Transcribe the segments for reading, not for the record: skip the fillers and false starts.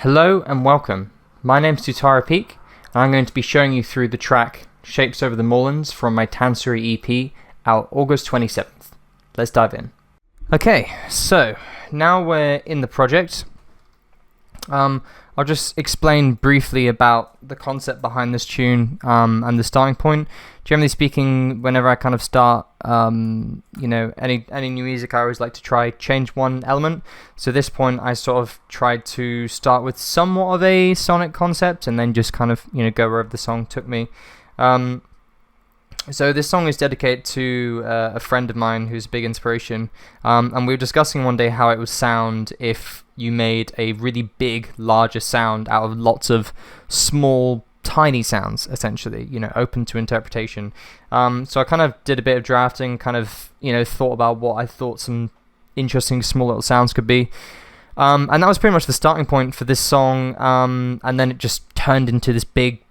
Hello and welcome. My name's Tutara Peak, and I'm going to be showing you through the track Shapes Over the Moorlands from my Tansuri EP out August 27th. Let's dive in. Okay, so now we're in the project. I'll just explain briefly about the concept behind this tune and the starting point. Generally speaking, whenever I kind of start, any new music, I always like to try change one element. So at this point, I sort of tried to start with somewhat of a sonic concept and then just kind of go wherever the song took me. So this song is dedicated to a friend of mine who's a big inspiration, and we were discussing one day how it would sound if you made a really big, larger sound out of lots of small, tiny sounds, essentially, open to interpretation. So I kind of did a bit of drafting, kind of, thought about what I thought some interesting small little sounds could be. And that was pretty much the starting point for this song, and then it just turned into this big,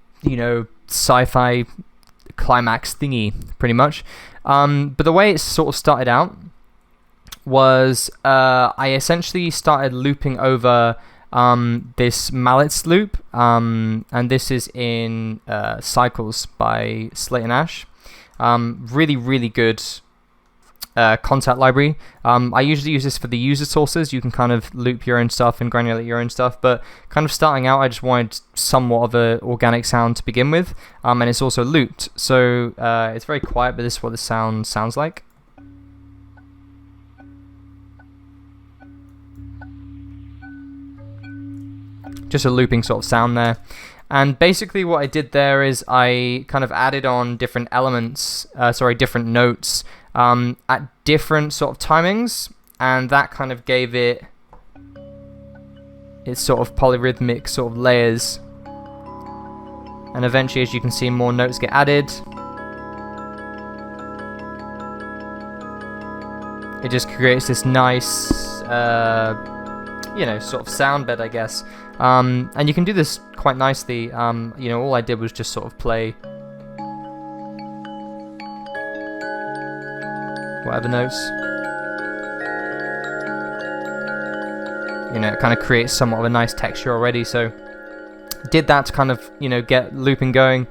sci-fi climax thingy, pretty much. But the way it sort of started out was I essentially started looping over this mallets loop, and this is in Cycles by Slate and Ash. Really, really good contact library. I usually use this for the user sources. You can kind of loop your own stuff and granulate your own stuff, but kind of starting out, I just wanted somewhat of an organic sound to begin with, and it's also looped, so it's very quiet, but this is what the sound sounds like. Just a looping sort of sound there. And basically what I did there is I kind of added on different elements, different notes at different sort of timings, and that kind of gave it its sort of polyrhythmic sort of layers. And eventually, as you can see, more notes get added. It just creates this nice, sort of sound bed, I guess. And you can do this quite nicely. All I did was just sort of play whatever notes. It kind of creates somewhat of a nice texture already. So did that to kind of, get looping going.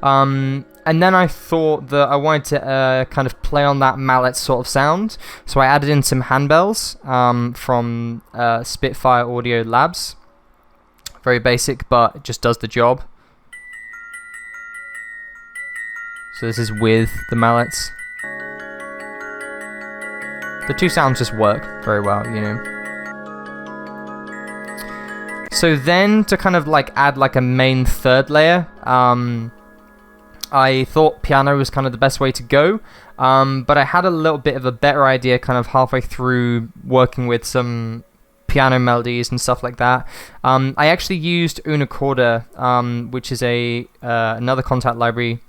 And then I thought that I wanted to kind of play on that mallet sort of sound. So I added in some handbells from Spitfire Audio Labs. Very basic, but it just does the job. So this is with the mallets. The two sounds just work very well, So then to kind of add a main third layer, I thought piano was kind of the best way to go, but I had a little bit of a better idea kind of halfway through working with some piano melodies and stuff like that. I actually used Una Corda, which is another contact library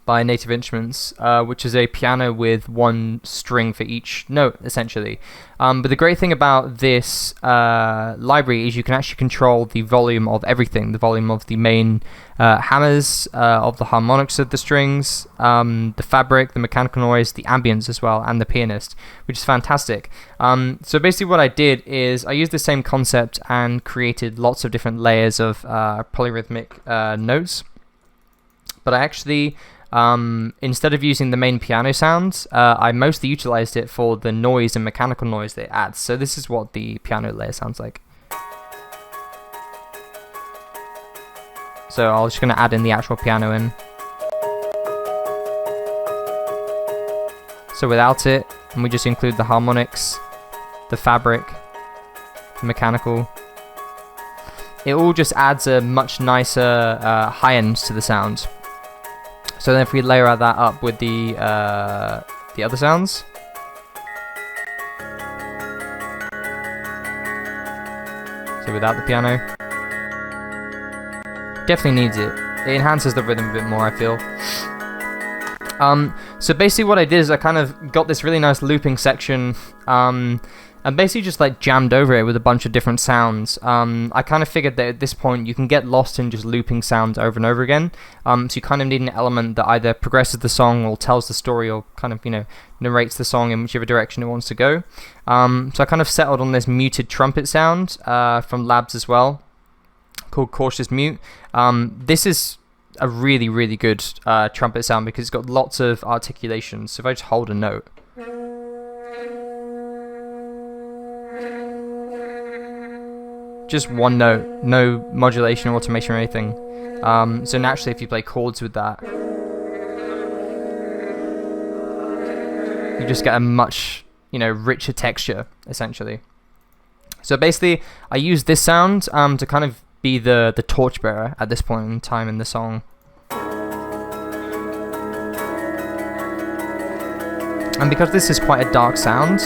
by Native Instruments, which is a piano with one string for each note, essentially. But the great thing about this library is you can actually control the volume of everything, the volume of the main hammers, of the harmonics of the strings, the fabric, the mechanical noise, the ambience as well, and the pianist, which is fantastic. So basically what I did is I used the same concept and created lots of different layers of polyrhythmic notes. But I actually, instead of using the main piano sounds, I mostly utilized it for the noise and mechanical noise that it adds. So this is what the piano layer sounds like. So I'm just going to add in the actual piano in. So without it, and we just include the harmonics, the fabric, the mechanical. It all just adds a much nicer high end to the sound. So then if we layer that up with the other sounds. So without the piano. Definitely needs it. It enhances the rhythm a bit more, I feel. So basically what I did is I kind of got this really nice looping section, and basically just like jammed over it with a bunch of different sounds. I kind of figured that at this point you can get lost in just looping sounds over and over again. So you kind of need an element that either progresses the song or tells the story or kind of, narrates the song in whichever direction it wants to go. So I kind of settled on this muted trumpet sound from Labs as well, called Cautious Mute. This is a really, really good trumpet sound because it's got lots of articulation. So if I just hold a note, just one note, no modulation or automation or anything. So naturally, if you play chords with that, you just get a much, richer texture, essentially. So basically, I use this sound to kind of be the torchbearer at this point in time in the song. And because this is quite a dark sound,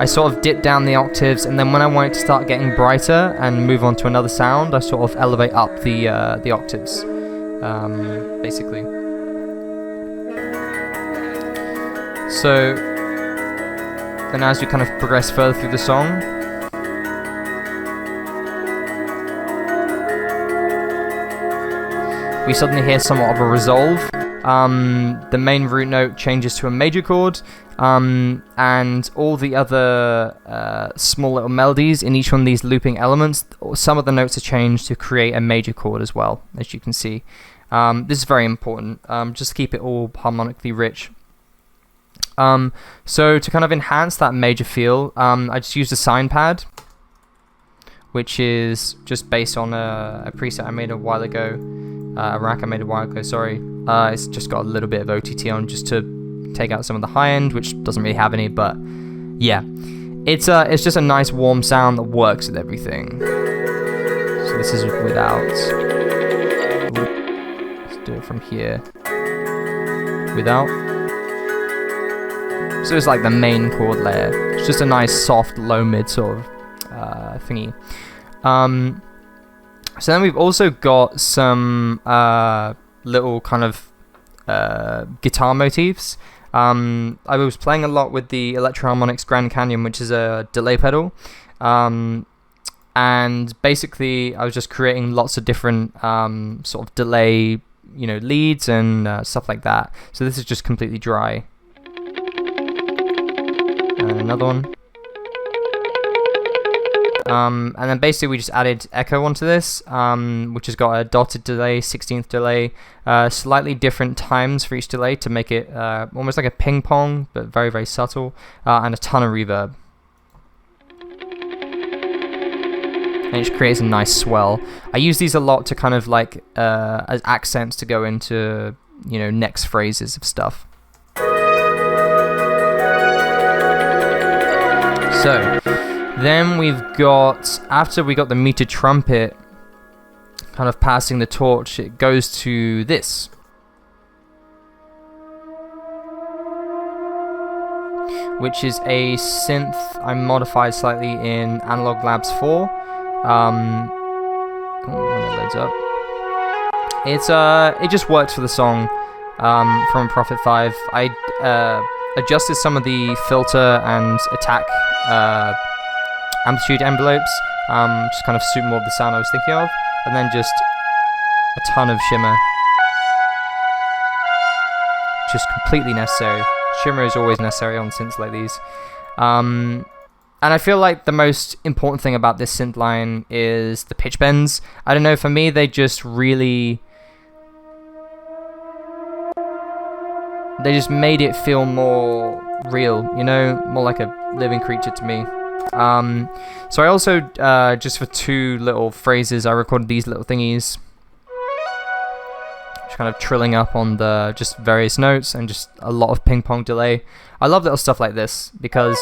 I sort of dip down the octaves, and then when I want it to start getting brighter and move on to another sound, I sort of elevate up the octaves, basically. So then as we kind of progress further through the song, we suddenly hear somewhat of a resolve. The main root note changes to a major chord, and all the other small little melodies in each one of these looping elements, some of the notes are changed to create a major chord as well, as you can see. This is very important, just to keep it all harmonically rich. So to kind of enhance that major feel, I just used a sine pad, which is just based on a preset I made a while ago, a rack I made a while ago, sorry. It's just got a little bit of OTT on just to take out some of the high end, which doesn't really have any, but yeah. It's just a nice warm sound that works with everything. So this is without. Let's do it from here. Without. So it's like the main chord layer. It's just a nice soft low mid sort of thingy. So then we've also got some little kind of guitar motifs. I was playing a lot with the Electro-Harmonix Grand Canyon, which is a delay pedal. And basically I was just creating lots of different sort of delay, leads and stuff like that. So this is just completely dry. And another one. And then basically we just added echo onto this, which has got a dotted delay, 16th delay, slightly different times for each delay to make it almost like a ping pong, but very, very subtle, and a ton of reverb. And it just creates a nice swell. I use these a lot to kind of like as accents to go into, next phrases of stuff. So then we've got, after we got the muted trumpet kind of passing the torch, it goes to this. Which is a synth I modified slightly in Analog Labs 4. When it loads up. It just works for the song from Prophet 5. I adjusted some of the filter and attack amplitude envelopes, just kind of suit more of the sound I was thinking of, and then just a ton of shimmer. Just completely necessary. Shimmer is always necessary on synths like these. And I feel like the most important thing about this synth line is the pitch bends. I don't know, for me they just really... They just made it feel more real, more like a living creature to me. So I also, just for two little phrases, I recorded these little thingies. Just kind of trilling up on the just various notes and just a lot of ping pong delay. I love little stuff like this because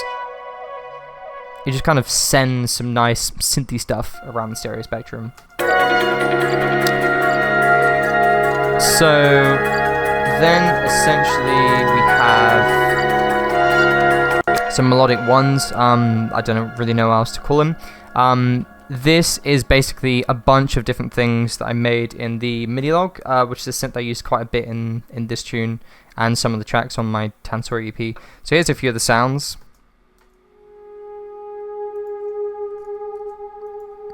it just kind of sends some nice synthy stuff around the stereo spectrum. So then essentially we have some melodic ones. I don't really know how else to call them. This is basically a bunch of different things that I made in the MIDI log, which is a synth I use quite a bit in this tune and some of the tracks on my Tansuri EP. So here's a few of the sounds.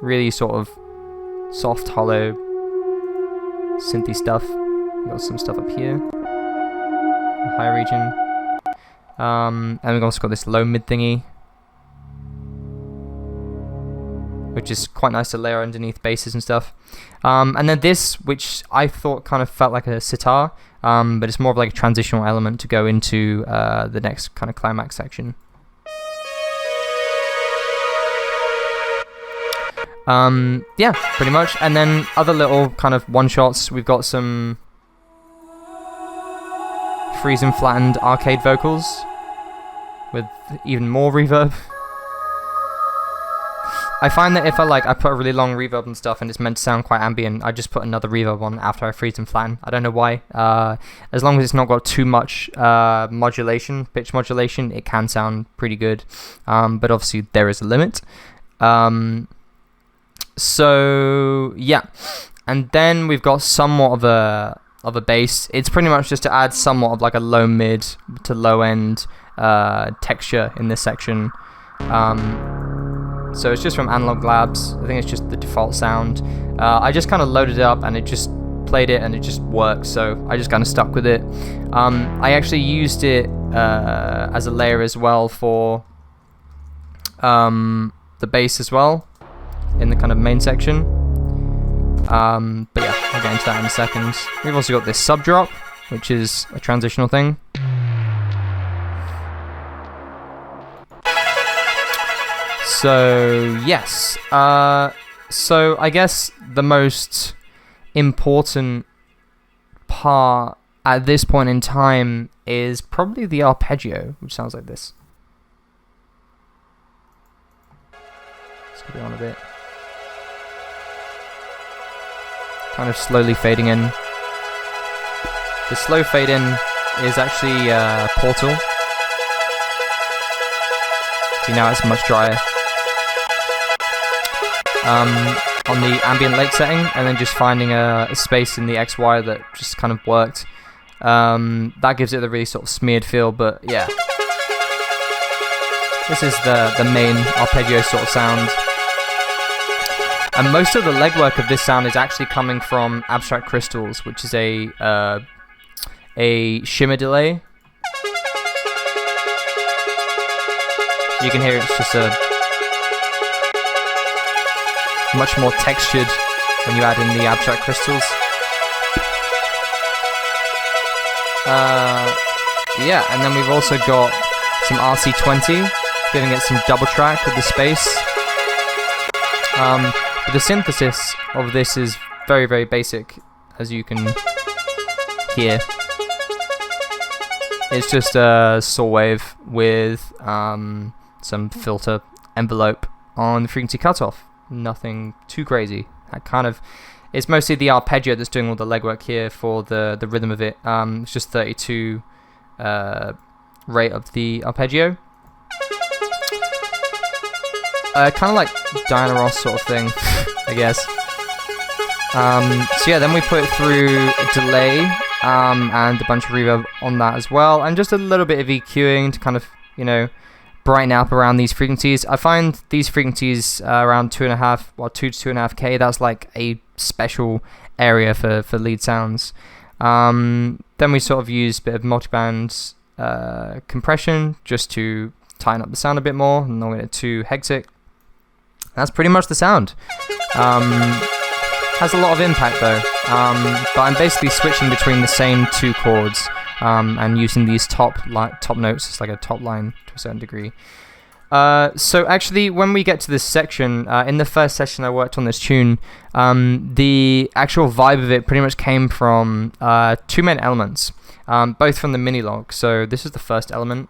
really sort of soft, hollow, synthy stuff. We've got some stuff up here, the high region, and we've also got this low mid thingy, which is quite nice to layer underneath basses and stuff. And then this, which I thought kind of felt like a sitar, but it's more of like a transitional element to go into the next kind of climax section. Yeah, pretty much. And then other little kind of one-shots. We've got some freeze and flattened arcade vocals with even more reverb. I find that if I put a really long reverb and stuff and it's meant to sound quite ambient, I just put another reverb on after I freeze and flatten. I don't know why. As long as it's not got too much modulation, pitch modulation, it can sound pretty good. But obviously there is a limit. So yeah, and then we've got somewhat of a bass. It's pretty much just to add somewhat of like a low mid to low end texture in this section. So it's just from Analog Labs. I think it's just the default sound. I just kind of loaded it up and it just played it and it just works, so I just kind of stuck with it. I actually used it as a layer as well for the bass as well, in the kind of main section. But yeah, I'll get into that in a second. We've also got this sub drop, which is a transitional thing. So yes, so I guess the most important part at this point in time is probably the arpeggio, which sounds like this. Let's get it on a bit. Kind of slowly fading in. The slow fade in is actually Portal. See, now it's much drier. On the ambient lake setting, and then just finding a space in the XY that just kind of worked. That gives it the really sort of smeared feel, but yeah. This is the main arpeggio sort of sound. And most of the legwork of this sound is actually coming from Abstract Crystals, which is a shimmer delay. You can hear it's just a much more textured when you add in the Abstract Crystals. Yeah, and then we've also got some RC20, giving it some double track with the space. But the synthesis of this is very, very basic, as you can hear. It's just a saw wave with some filter envelope on the frequency cutoff. Nothing too crazy. That kind of, it's mostly the arpeggio that's doing all the legwork here for the rhythm of it. It's just 32 rate of the arpeggio. Kind of like Diana Ross sort of thing, I guess. So yeah, then we put it through a delay and a bunch of reverb on that as well, and just a little bit of EQing to kind of, you know, brighten up around these frequencies. I find these frequencies around 2 to 2.5K. That's like a special area for lead sounds. Then we sort of use a bit of multiband compression just to tighten up the sound a bit more, and not get it too hectic. That's pretty much the sound. Has a lot of impact though, but I'm basically switching between the same two chords and using these top notes as like a top line to a certain degree. So actually, when we get to this section, in the first session I worked on this tune, the actual vibe of it pretty much came from two main elements, both from the mini log. So this is the first element.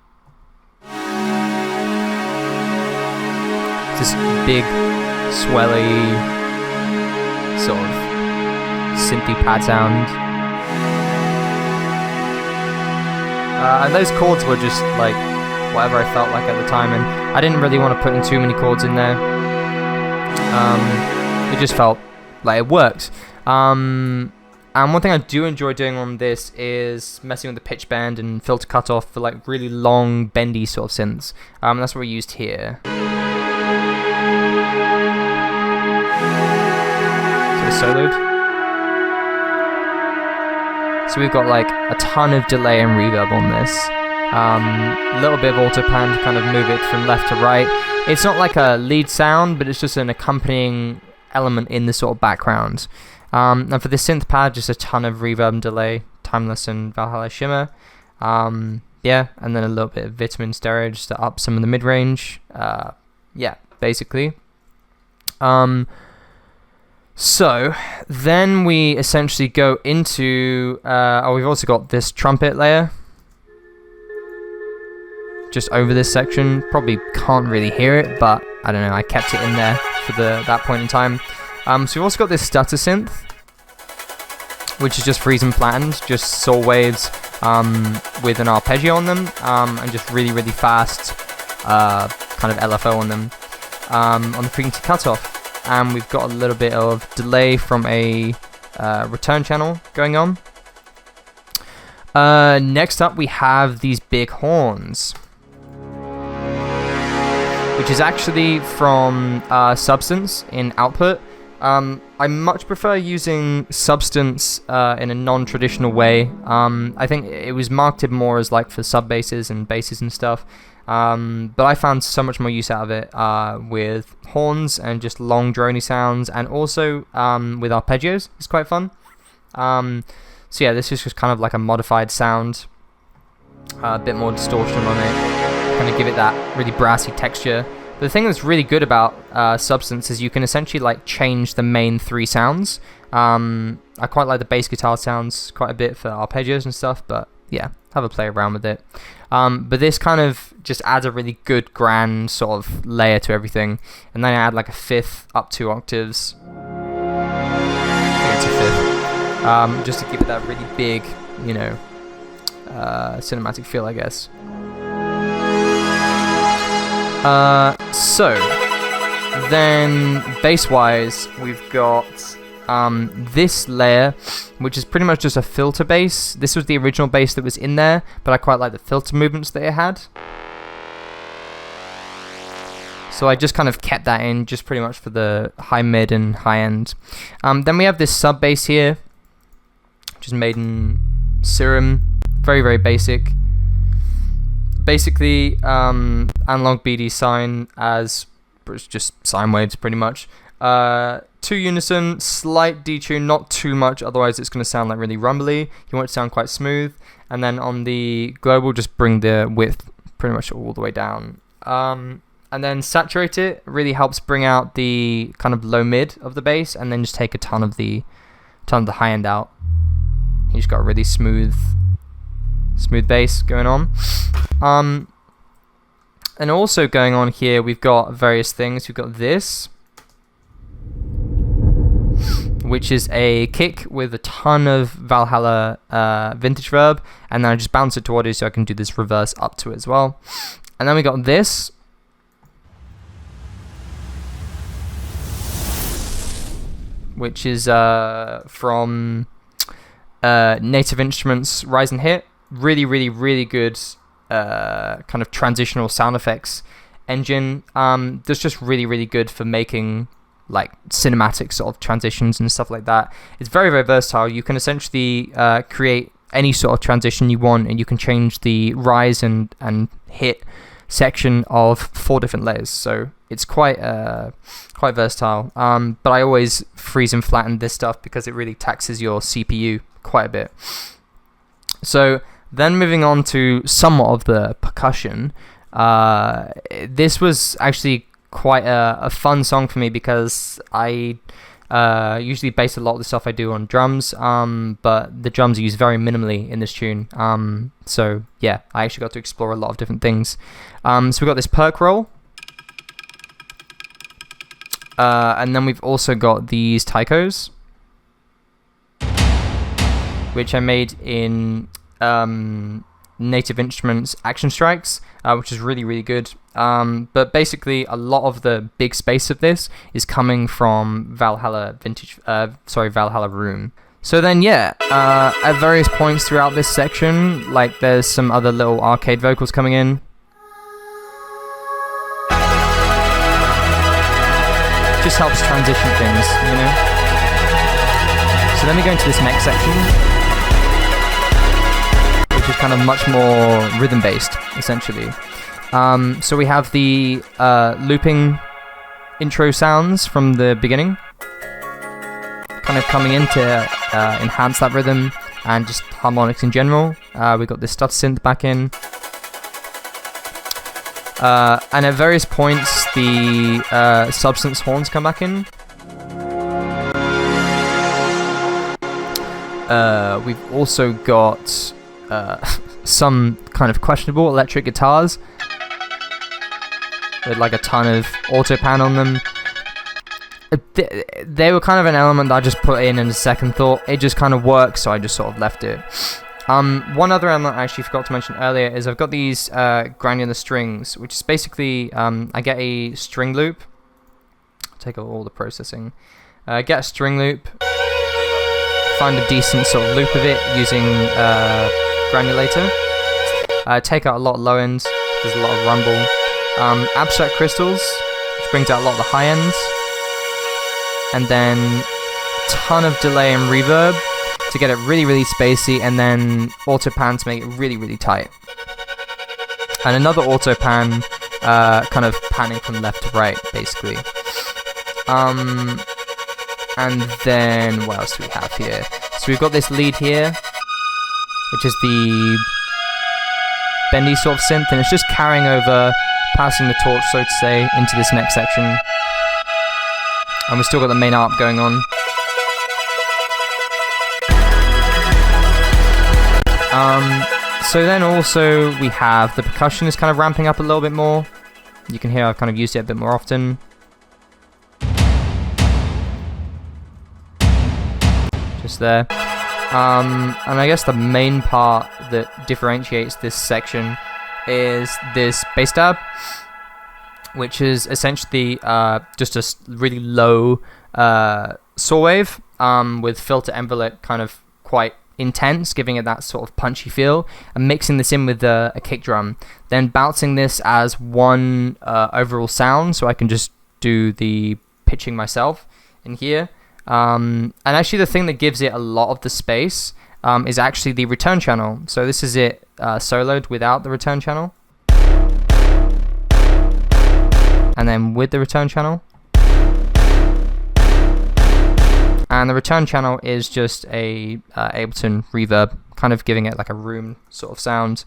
This big, swelly, sort of synthy pad sound. And those chords were just like whatever I felt like at the time, and I didn't really want to put in too many chords in there. It just felt like it worked. And one thing I do enjoy doing on this is messing with the pitch bend and filter cutoff for like really long, bendy sort of synths. That's what we used here. soloed. So we've got like a ton of delay and reverb on this. A little bit of auto pan to kind of move it from left to right. It's not like a lead sound, but it's just an accompanying element in the sort of background. And for the synth pad, just a ton of reverb and delay, Timeless and Valhalla Shimmer. Yeah, and then a little bit of Vitamin Stereo just to up some of the mid-range. Yeah, basically. So then we essentially go into, we've also got this trumpet layer just over this section. Probably can't really hear it, but I don't know, I kept it in there for that point in time. So we've also got this stutter synth, which is just freeze and flattened, just saw waves with an arpeggio on them, and just really, really fast kind of LFO on them on the frequency cutoff. And we've got a little bit of delay from a return channel going on. Next up, we have these big horns, which is actually from Substance in output. I much prefer using Substance in a non-traditional way. I think it was marketed more as like for sub basses and basses and stuff. But I found so much more use out of it with horns and just long drony sounds, and also with arpeggios. It's quite fun. So yeah, this is just kind of like a modified sound, a bit more distortion on it, kind of give it that really brassy texture. But the thing that's really good about Substance is you can essentially like change the main three sounds. I quite like the bass guitar sounds quite a bit for arpeggios and stuff, but yeah, have a play around with it. But this kind of just adds a really good grand sort of layer to everything. And then I add like a fifth up 2 octaves. I think it's a fifth. Just to give it that really big, you know, cinematic feel, I guess. So then bass-wise, we've got this layer, which is pretty much just a filter bass. This was the original bass that was in there, but I quite like the filter movements that it had. So I just kind of kept that in just pretty much for the high, mid, and high end. Then we have this sub bass here, which is made in Serum. Very, very basic. Basically, analog BD sine as just sine waves pretty much. 2 unison, slight detune, not too much, otherwise it's going to sound like really rumbly. You want it to sound quite smooth. And then on the global, just bring the width pretty much all the way down. And then saturate it, really helps bring out the kind of low mid of the bass, and then just take a ton of the high end out. You just got a really smooth bass going on. And also going on here, we've got various things. We've got this, which is a kick with a ton of Valhalla vintage verb, and then I just bounce it to audio so I can do this reverse up to it as well. And then we got this, which is from Native Instruments Rise and Hit. Really, really, really good kind of transitional sound effects engine. That's just really, really good for making like cinematic sort of transitions and stuff like that. It's very, very versatile. You can essentially create any sort of transition you want, and you can change the rise and hit section of 4 different layers. So it's quite versatile. But I always freeze and flatten this stuff because it really taxes your CPU quite a bit. So then moving on to somewhat of the percussion. This was actually quite a fun song for me because I usually base a lot of the stuff I do on drums, but the drums are used very minimally in this tune. So yeah, I actually got to explore a lot of different things. So we got this perk roll, and then we've also got these taikos, which I made in Native Instruments Action Strikes, which is really, really good. But basically, a lot of the big space of this is coming from Valhalla Valhalla Room. So then, yeah, at various points throughout this section, like there's some other little arcade vocals coming in. Just helps transition things, you know? So then we go into this next section, which is kind of much more rhythm based, essentially. So we have the looping intro sounds from the beginning, kind of coming in to enhance that rhythm and just harmonics in general. We've got this stuff synth back in. And at various points, the substance horns come back in. We've also got some kind of questionable electric guitars with like a ton of auto pan on them. They were kind of an element that I just put in a second thought. It just kind of works, so I just sort of left it. One other element I actually forgot to mention earlier is I've got these granular strings, which is basically I get a string loop. I'll take out all the processing. Get a string loop, find a decent sort of loop of it using granulator. Take out a lot of low ends. There's a lot of rumble. Abstract crystals, which brings out a lot of the high ends. And then ton of delay and reverb to get it really, really spacey, and then auto pan to make it really, really tight. And another auto pan, kind of panning from left to right, basically. And then what else do we have here? So we've got this lead here, which is the bendy sort of synth, and it's just carrying over, passing the torch, so to say, into this next section. And we've still got the main arp going on. So then also we have the percussion is kind of ramping up a little bit more. You can hear I've kind of used it a bit more often. Just there. And I guess the main part that differentiates this section is this bass tab, which is essentially just a really low saw wave with filter envelope kind of quite intense, giving it that sort of punchy feel, and mixing this in with a kick drum, then bouncing this as one overall sound, so I can just do the pitching myself in here. And actually the thing that gives it a lot of the space is actually the return channel. So this is it soloed without the return channel, and then with the return channel. And the return channel is just a Ableton reverb, kind of giving it like a room sort of sound.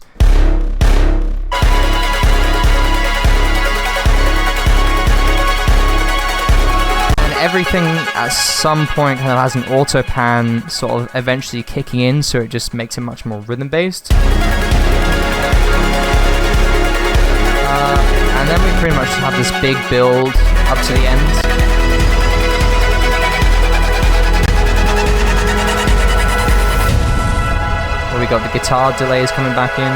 And everything at some point kind of has an auto pan sort of eventually kicking in, so it just makes it much more rhythm based. And then we pretty much have this big build up to the end. We got the guitar delays coming back in.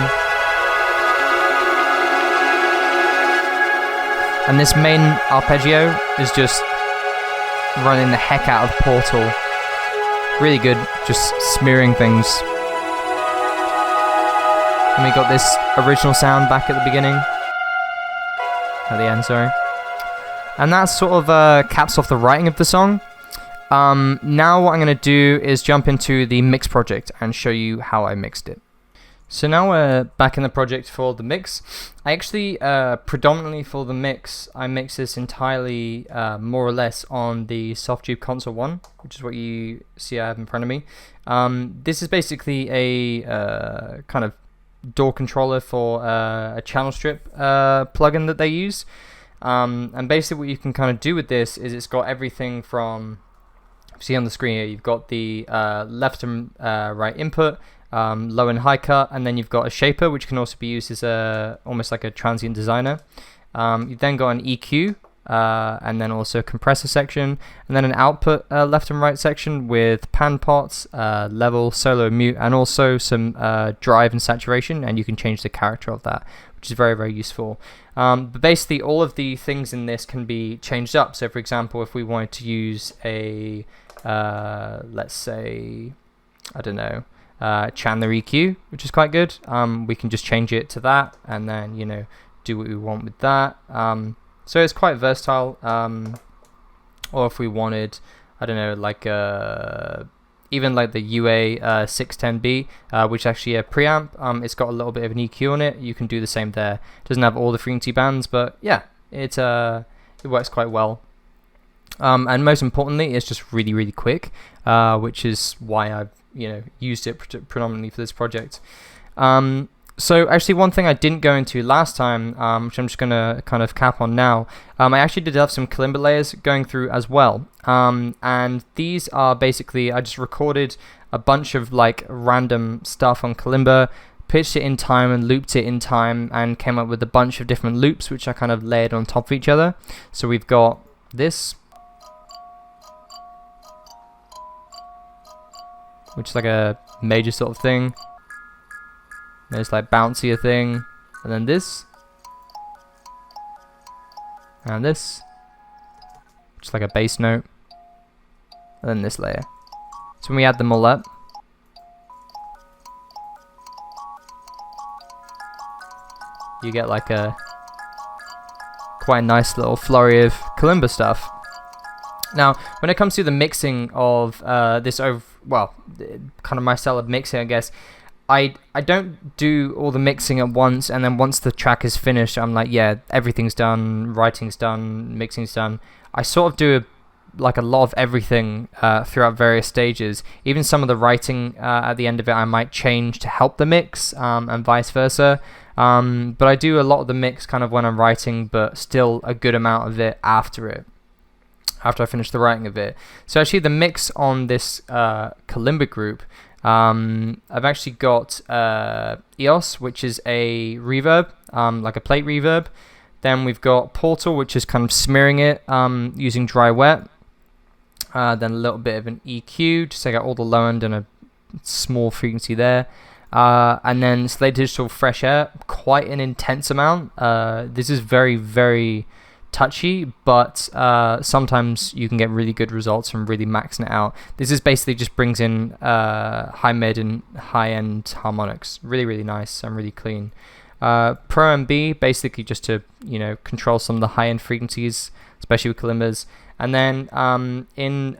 And this main arpeggio is just running the heck out of Portal. Really good, just smearing things. And we got this original sound back at the beginning. At the end, sorry. And that sort of caps off the writing of the song. Now what I'm going to do is jump into the mix project and show you how I mixed it. So now we're back in the project for the mix. I actually, predominantly for the mix, I mix this entirely more or less on the Softube Console 1, which is what you see I have in front of me. This is basically a kind of door controller for a channel strip plugin that they use. And basically what you can kind of do with this is it's got everything from, see on the screen here, you've got the left and right input, low and high cut, and then you've got a shaper, which can also be used as almost like a transient designer. You've then got an EQ, and then also a compressor section, and then an output left and right section with pan pots, level, solo, mute, and also some drive and saturation, and you can change the character of that, which is very, very useful. But basically all of the things in this can be changed up. So for example, if we wanted to use a let's say, I don't know, Chandler EQ, which is quite good, we can just change it to that, and then, you know, do what we want with that. So it's quite versatile. Or if we wanted, I don't know, like even like the UA 610B, which is actually a preamp. It's got a little bit of an EQ on it. You can do the same there. It doesn't have all the frequency bands, but yeah, it works quite well. And most importantly, it's just really, really quick, which is why I've used it predominantly for this project. So actually, one thing I didn't go into last time, which I'm just gonna kind of cap on now, I actually did have some Kalimba layers going through as well. And these are basically, I just recorded a bunch of like random stuff on Kalimba, pitched it in time and looped it in time, and came up with a bunch of different loops which I kind of layered on top of each other. So we've got this, which is like a major sort of thing. There's like bouncier thing, and then this, and this, which is like a bass note, and then this layer. So when we add them all up, you get like a quite nice little flurry of Kalimba stuff. Now, when it comes to the mixing of this kind of my style of mixing, I guess, I don't do all the mixing at once, and then once the track is finished, I'm like, yeah, everything's done, writing's done, mixing's done. I sort of do a lot of everything throughout various stages. Even some of the writing at the end of it, I might change to help the mix, and vice versa. But I do a lot of the mix kind of when I'm writing, but still a good amount of it after I finish the writing of it. So actually the mix on this Kalimba group, I've actually got EOS, which is a reverb, like a plate reverb. Then we've got Portal, which is kind of smearing it using dry wet. Then a little bit of an EQ, just take out all the low end and a small frequency there. And then Slate Digital Fresh Air, quite an intense amount. This is very, very touchy, but sometimes you can get really good results from really maxing it out. This is basically just brings in high mid and high end harmonics. Really, really nice and really clean. Pro MB, basically just to control some of the high end frequencies, especially with Kalimbas. And then in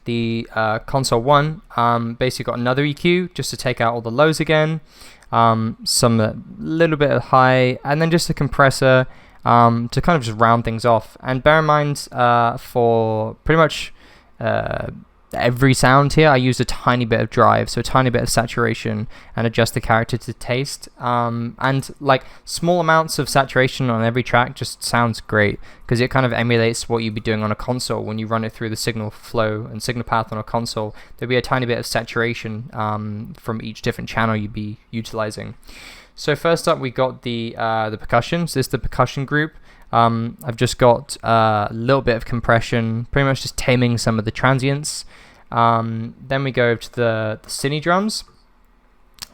the console 1, basically got another EQ just to take out all the lows again, some little bit of high, and then just a compressor to kind of just round things off. And bear in mind, for pretty much every sound here, I used a tiny bit of drive, so a tiny bit of saturation, and adjust the character to taste. And like small amounts of saturation on every track just sounds great, because it kind of emulates what you'd be doing on a console when you run it through the signal flow and signal path on a console. There'd be a tiny bit of saturation from each different channel you'd be utilizing. So first up, we got the percussions. This is the percussion group. I've just got a little bit of compression, pretty much just taming some of the transients. Then we go to the Cine Drums,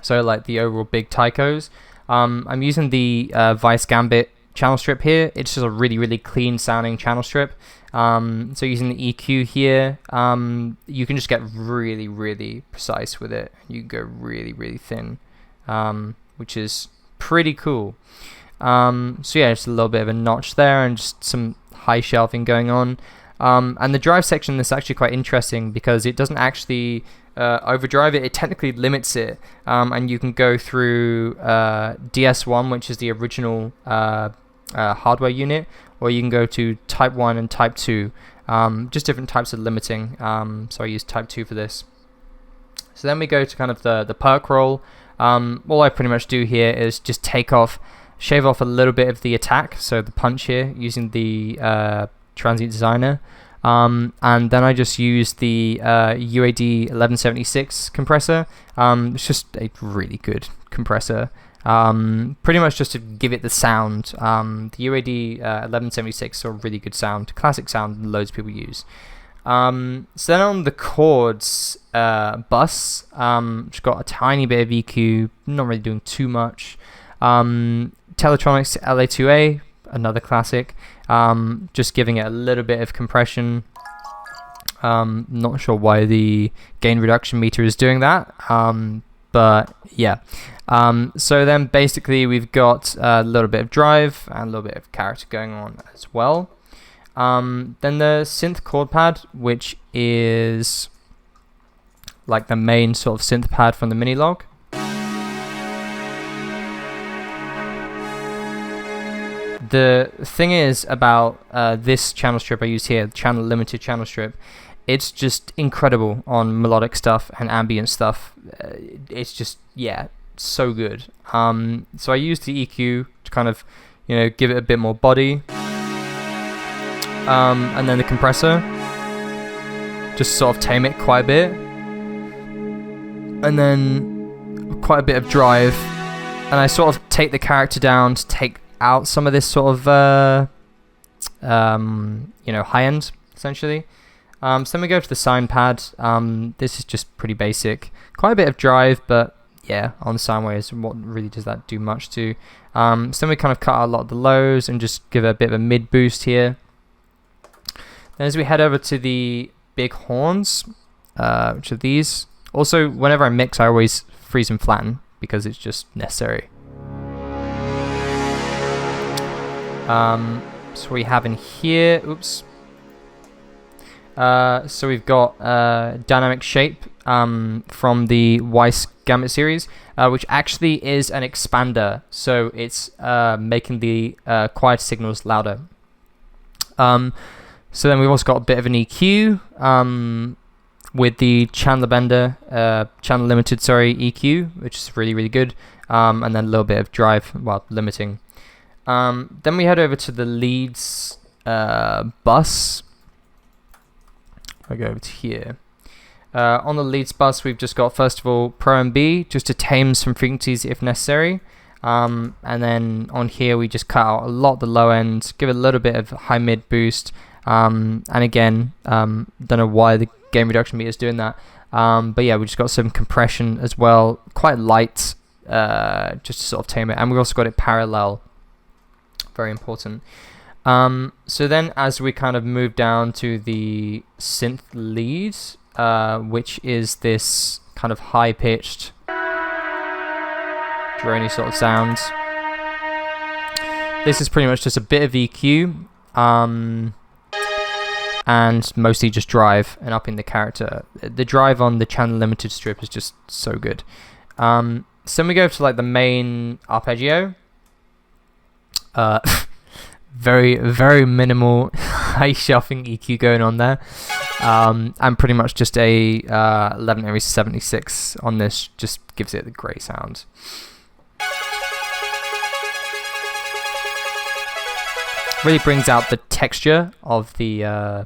so like the overall big taikos. I'm using the Vice Gambit channel strip here. It's just a really, really clean sounding channel strip. So using the EQ here, you can just get really, really precise with it. You can go really, really thin, which is pretty cool. So yeah, just a little bit of a notch there and just some high shelving going on. And the drive section is actually quite interesting because it doesn't actually overdrive it. It technically limits it, and you can go through DS1, which is the original hardware unit, or you can go to Type 1 and Type 2, just different types of limiting. So I use Type 2 for this. So then we go to kind of the perk roll. All I pretty much do here is just shave off a little bit of the attack, so the punch here, using the Transient Designer. And then I just use the UAD 1176 compressor. It's just a really good compressor. Pretty much just to give it the sound. The UAD 1176 is a really good sound, classic sound loads of people use. So then on the chords bus, just got a tiny bit of EQ, not really doing too much. Teletronics LA2A, another classic, just giving it a little bit of compression. Not sure why the gain reduction meter is doing that, but yeah. So then basically we've got a little bit of drive and a little bit of character going on as well. Then the Synth Chord Pad, which is like the main sort of synth pad from the mini log. The thing is about this channel strip I use here, the channel limited channel strip, it's just incredible on melodic stuff and ambient stuff. It's just, yeah, so good. So I use the EQ to kind of, you know, give it a bit more body. And then the compressor, just sort of tame it quite a bit. And then quite a bit of drive. And I sort of take the character down to take out some of this sort of, you know, high end, essentially. So then we go to the sine pad. This is just pretty basic. Quite a bit of drive, but yeah, on the sine waves, what really does that do much to? So then we kind of cut out a lot of the lows and just give it a bit of a mid boost here. Then as we head over to the big horns, which are these. Also, whenever I mix, I always freeze and flatten because it's just necessary. So we have in here, oops. So we've got dynamic shape from the Weiss Gamut series, which actually is an expander, so it's making the quiet signals louder. So then we've also got a bit of an EQ with the channel limited EQ, which is really, really good, and then a little bit of drive while limiting. Then we head over to the leads bus. I go over to here. On the leads bus, we've just got, first of all, Pro and B, just to tame some frequencies if necessary. And then on here, we just cut out a lot of the low end, give it a little bit of high mid boost. And again, don't know why the gain reduction meter is doing that. But yeah, we just got some compression as well, quite light, just to sort of tame it. And we've also got it parallel. Very important. So then as we kind of move down to the synth leads, which is this kind of high-pitched drony sort of sound. This is pretty much just a bit of EQ, and mostly just drive and upping the character. The drive on the channel limited strip is just so good. So then we go to like the main arpeggio. Very, very minimal high shelving EQ going on there. And pretty much just a 11-76 on this just gives it the great sound. Really brings out the texture of the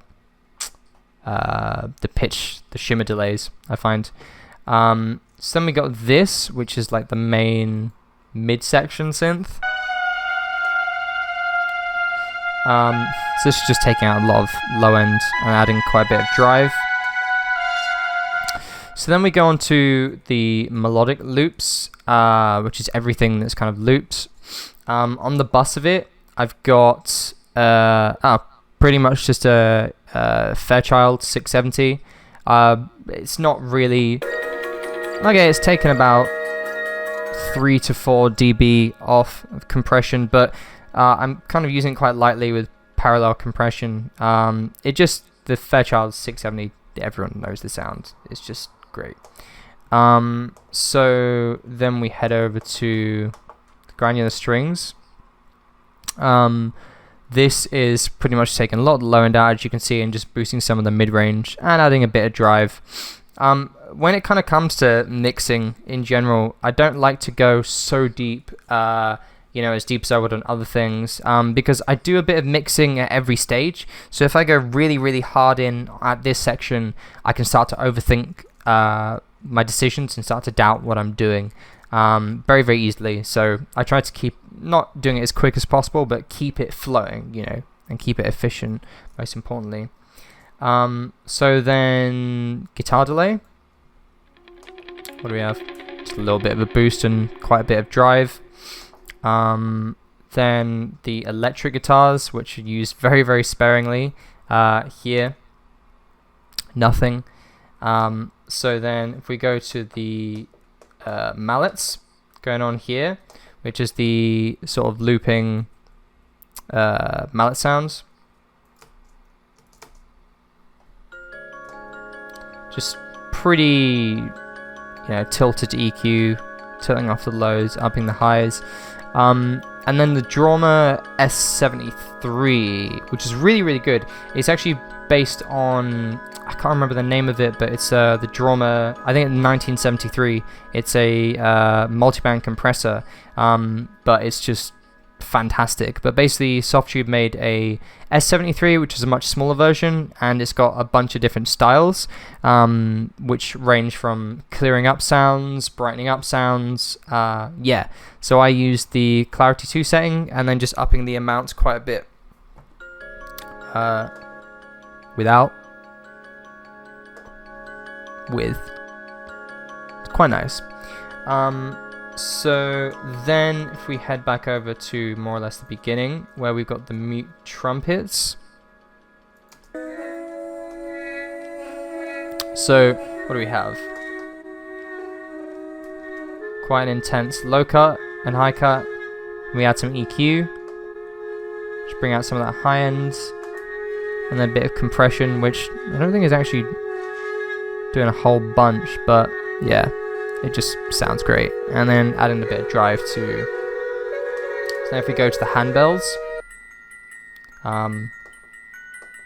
pitch, the shimmer delays, I find. So then we got this, which is like the main midsection synth. So this is just taking out a lot of low end and adding quite a bit of drive. So then we go on to the melodic loops, which is everything that's kind of looped. On the bus of it, I've got pretty much just a Fairchild 670. It's not really... Okay, it's taken about 3 to 4 dB off of compression, but I'm kind of using it quite lightly with parallel compression. The Fairchild 670, everyone knows the sound. It's just great. So then we head over to Granular Strings. This is pretty much taking a lot of the low end out, as you can see, and just boosting some of the mid-range and adding a bit of drive. When it kind of comes to mixing in general, I don't like to go so deep, as deep as I would on other things, because I do a bit of mixing at every stage. So if I go really, really hard in at this section, I can start to overthink my decisions and start to doubt what I'm doing very, very easily. So I try to keep not doing it as quick as possible, but keep it flowing, and keep it efficient, most importantly. So then guitar delay. What do we have? Just a little bit of a boost and quite a bit of drive. Then the electric guitars, which are used very, very sparingly. Here, nothing. So then if we go to the mallets going on here, which is the sort of looping mallet sounds. pretty, tilted to EQ, tilting off the lows, upping the highs. And then the Drama S73, which is really, really good. It's actually based on, I can't remember the name of it, but it's the Drama, I think in 1973. It's a multiband compressor, but it's just fantastic. But basically, Softube made a S73, which is a much smaller version, and it's got a bunch of different styles, which range from clearing up sounds, brightening up sounds. So I used the Clarity 2 setting and then just upping the amounts quite a bit with. It's quite nice. So then if we head back over to more or less the beginning, where we've got the mute trumpets. So what do we have? Quite an intense low cut and high cut. We add some EQ. Just bring out some of that high end. And then a bit of compression, which I don't think is actually doing a whole bunch, but yeah. It just sounds great. And then adding a bit of drive too. So now if we go to the handbells,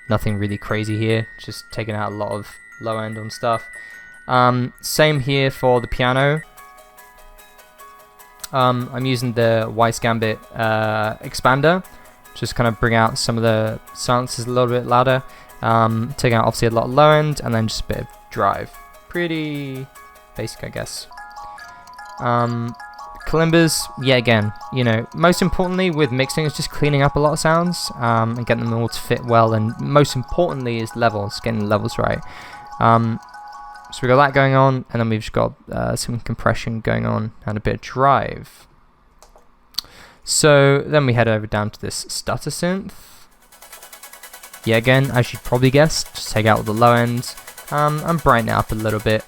nothing really crazy here, just taking out a lot of low end on stuff. Same here for the piano. I'm using the Weiss Gambit expander, just kind of bring out some of the silences a little bit louder, taking out obviously a lot of low end, and then just a bit of drive. Pretty basic, I guess. Kalimbas, again, most importantly with mixing is just cleaning up a lot of sounds, and getting them all to fit well, and most importantly is levels, getting the levels right. So we got that going on, and then we've just got some compression going on and a bit of drive. So then we head over down to this stutter synth. Again, as you'd probably guess, just take out all the low ends, and brighten it up a little bit.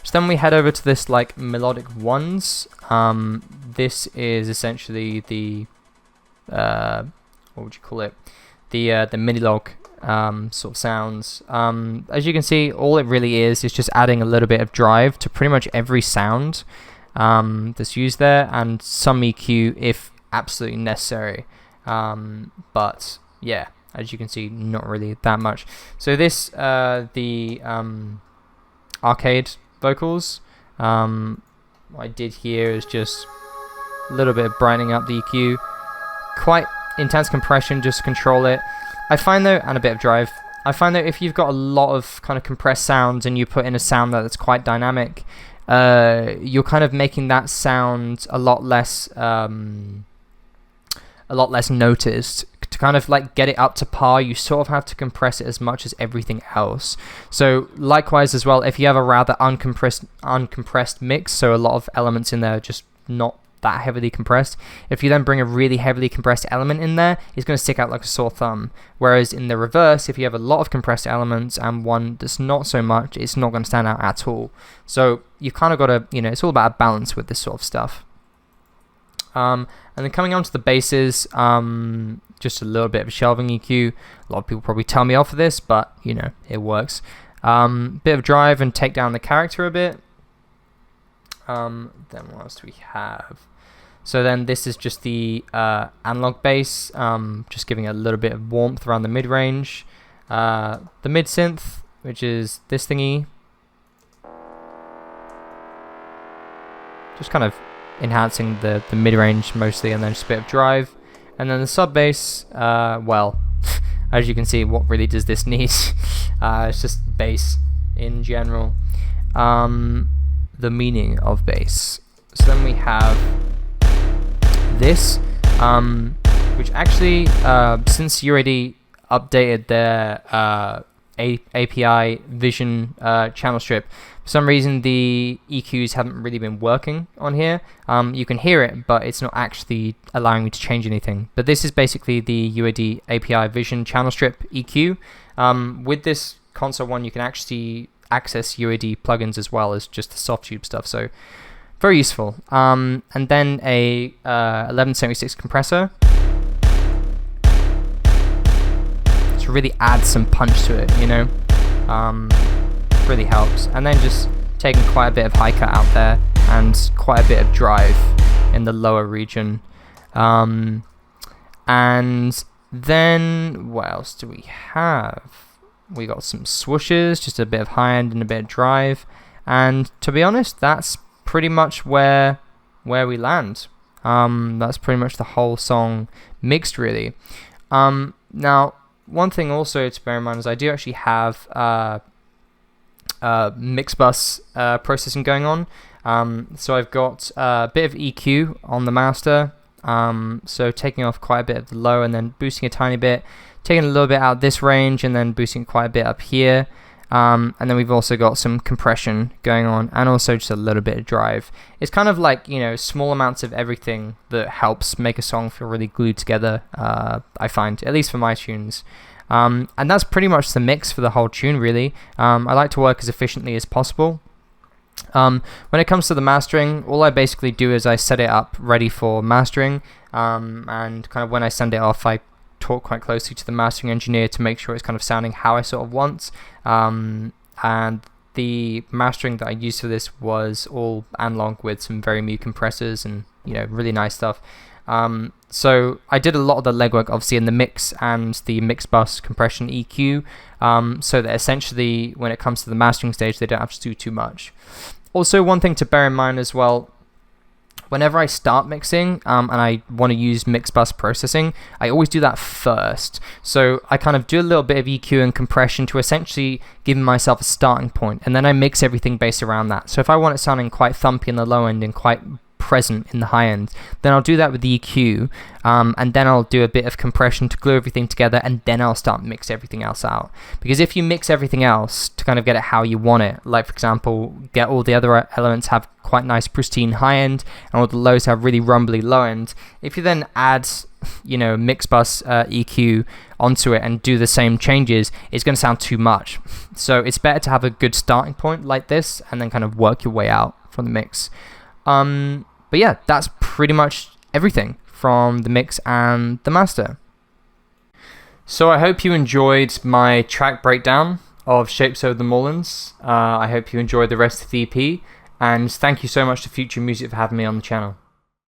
So then we head over to this like melodic ones. This is essentially the what would you call it? The mini log sort of sounds. As you can see, all it really is just adding a little bit of drive to pretty much every sound that's used there, and some EQ if absolutely necessary. But yeah, as you can see, not really that much. So this the arcade vocals. What I did here is just a little bit of brightening up the EQ, quite intense compression just to control it. I find though, and a bit of drive, I find that if you've got a lot of kind of compressed sounds and you put in a sound that's quite dynamic, you're kind of making that sound a lot less noticed. To kind of like get it up to par, you sort of have to compress it as much as everything else. So likewise as well, if you have a rather uncompressed mix, so a lot of elements in there are just not that heavily compressed, if you then bring a really heavily compressed element in there, it's going to stick out like a sore thumb. Whereas in the reverse, if you have a lot of compressed elements and one that's not so much, it's not going to stand out at all. So you've kind of got to, it's all about a balance with this sort of stuff. And then coming on to the basses, just a little bit of shelving EQ. A lot of people probably tell me off for this, but it works. Bit of drive and take down the character a bit. Then what else do we have? So then this is just the analog bass, just giving it a little bit of warmth around the mid-range. The mid-synth, which is this thingy. Just kind of enhancing the mid-range mostly, and then just a bit of drive. And then the sub-bass, well, as you can see, what really does this need? It's just bass in general. The meaning of bass. So then we have this, which actually, since UAD updated their API Vision channel strip, for some reason the EQs haven't really been working on here. You can hear it, but it's not actually allowing me to change anything. But this is basically the UAD API Vision channel strip EQ. With this console one, you can actually access UAD plugins as well as just the Softube stuff, so very useful. And then a 1176 compressor to really add some punch to it, really helps. And then just taking quite a bit of high cut out there and quite a bit of drive in the lower region. And then what else do we have? We got some swooshes, just a bit of high end and a bit of drive. And to be honest, that's pretty much where we land. That's pretty much the whole song mixed, really. Now, one thing also to bear in mind is I do actually have mix bus processing going on. So I've got a bit of EQ on the master, so taking off quite a bit of the low and then boosting a tiny bit, taking a little bit out this range and then boosting quite a bit up here. And then we've also got some compression going on and also just a little bit of drive. It's kind of like, small amounts of everything that helps make a song feel really glued together, I find, at least for my tunes. And that's pretty much the mix for the whole tune, really. I like to work as efficiently as possible. When it comes to the mastering, all I basically do is I set it up ready for mastering, and kind of when I send it off, I talk quite closely to the mastering engineer to make sure it's kind of sounding how I sort of want. And the mastering that I used for this was all analog with some very mute compressors and really nice stuff. So I did a lot of the legwork obviously in the mix and the mix bus compression EQ, so that essentially when it comes to the mastering stage they don't have to do too much. Also, one thing to bear in mind as well, whenever I start mixing and I want to use mix bus processing, I always do that first. So I kind of do a little bit of EQ and compression to essentially give myself a starting point, and then I mix everything based around that. So if I want it sounding quite thumpy in the low end and quite present in the high end, then I'll do that with the EQ, and then I'll do a bit of compression to glue everything together, and then I'll start mix everything else out. Because if you mix everything else to kind of get it how you want it, like for example, get all the other elements have quite nice pristine high end and all the lows have really rumbly low end, if you then add mix bus EQ onto it and do the same changes, it's going to sound too much. So it's better to have a good starting point like this and then kind of work your way out from the mix. But yeah, that's pretty much everything from the mix and the master. So I hope you enjoyed my track breakdown of Shapes Over the Moorlands. I hope you enjoyed the rest of the EP, and thank you so much to Future Music for having me on the channel.